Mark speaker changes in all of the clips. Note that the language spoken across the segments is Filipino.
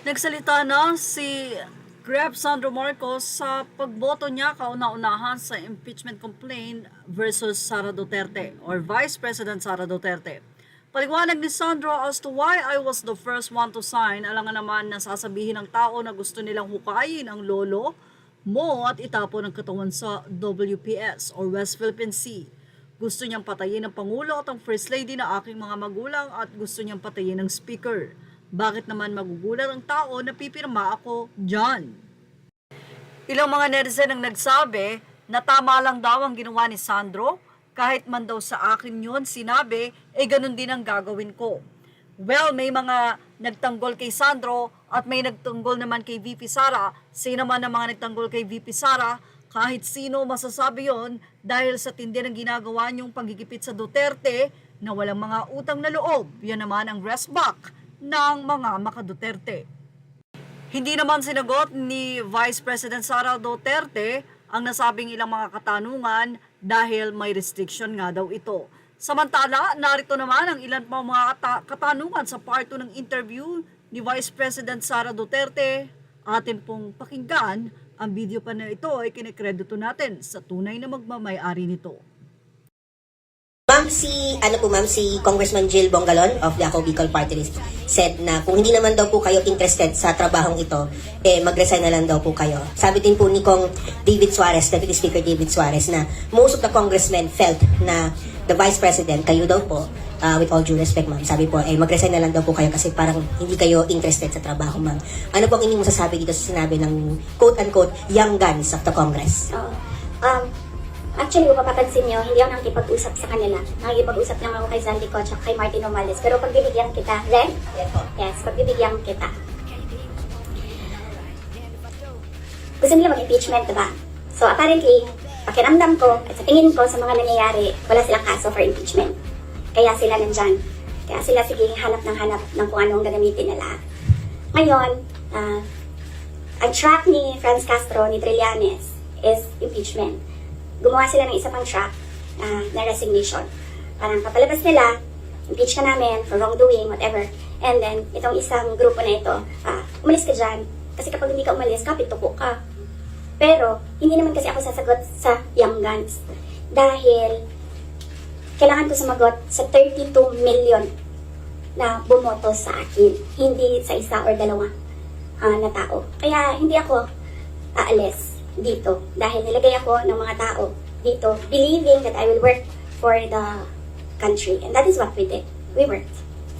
Speaker 1: Nagsalita na si Rep. Sandro Marcos sa pagboto niya kauna-unahan sa impeachment complaint versus Sara Duterte or Vice President Sara Duterte. Paliwanag ni Sandro as to why I was the first one to sign. Alangan naman na sasabihin ng tao na gusto nilang hukayin ang lolo mo at itapon ang katawan sa WPS or West Philippine Sea. Gusto niyang patayin ng Pangulo at ang First Lady na aking mga magulang at gusto niyang patayin ng Speaker. Bakit naman magugulat ang tao na pipirma ako dyan? Ilang mga netizen ang nagsabi na tama lang daw ang ginawa ni Sandro. Kahit man daw sa akin yun sinabi, ganun din ang gagawin ko. Well, may mga nagtanggol kay Sandro at may nagtanggol naman kay VP Sara. Sino naman ang mga nagtanggol kay VP Sara? Kahit sino masasabi yon dahil sa tindi ng ginagawa niyong panggigipit sa Duterte na walang mga utang na loob. Yan naman ang restback ng mga maka-Duterte. Hindi naman sinagot ni Vice President Sara Duterte ang nasabing ilang mga katanungan dahil may restriction nga daw ito. Samantala, narito naman ang ilan pang mga katanungan sa part 2 ng interview ni Vice President Sara Duterte. Atin pong pakinggan ang video pa na ito ay kinikredito natin sa tunay na magmamay-ari nito.
Speaker 2: Ma'am, si Congressman Jill Bongalon of the Ako Bicol Party List said na kung hindi naman daw po kayo interested sa trabahong ito, mag-resign na lang daw po kayo. Sabi din po ni Kong David Suarez, Deputy Speaker David Suarez, na most of the congressmen felt na the Vice President, kayo daw po, with all due respect ma'am, sabi po, mag-resign na lang daw po kayo kasi parang hindi kayo interested sa trabaho ma'am. Ano po ang inyong masasabi dito sa sinabi ng quote-unquote young guns of the Congress?
Speaker 3: Actually, kung mapapansin nyo, hindi ako nakikipag-usap sa kanila. Nakikipag-usap lang ako kay Zandy Ko at kay Martin Omales. Pero pagbibigyan kita, Ren? Yes, pagbibigyan kita. Gusto nila mag-impeachment, diba? So apparently, pakiramdam ko at sa tingin ko sa mga nangyayari, wala silang kaso for impeachment. Kaya sila nandyan. Kaya sila sige hanap ng kung anong gagamitin nila. Ngayon, ang track ni Franz Castro, ni Trillanes, is impeachment. Gumawa sila ng isa pang track na resignation. Parang kapalabas nila, impeach ka namin for wrongdoing, whatever. And then, itong isang grupo na ito, umalis ka dyan. Kasi kapag hindi ka umalis, kapit tuko ka. Pero, hindi naman kasi ako sasagot sa young guns. Dahil, kailangan ko sumagot sa 32 million na bumoto sa akin. Hindi sa isa or dalawa na tao. Kaya, hindi ako aalis dito dahil nilagay ako ng mga tao dito believing that I will work for the country, and that is what we did. We worked.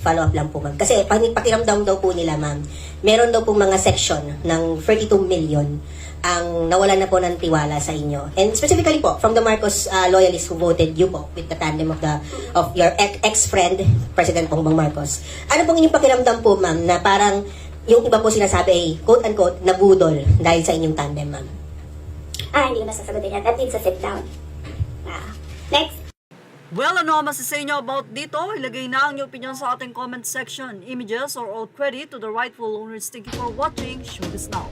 Speaker 2: Follow up lang po ma'am. Kasi pakiramdam daw po nila ma'am, meron daw po mga section ng 32 million ang nawalan na po ng tiwala sa inyo. And specifically po, from the Marcos loyalists who voted you po with the tandem of your ex-friend, President Bongbong Marcos. Ano pong inyong pakiramdam po ma'am na parang yung iba po sinasabi quote-unquote nabudol dahil sa inyong tandem ma'am?
Speaker 3: Hindi ko nasasagutin yan. That needs a sit down. Next.
Speaker 1: Well, ano ang masasay nyo about dito? Ilagay na ang inyong opinion sa ating comment section. Images or all credit to the rightful owners. Thank you for watching. Show this now.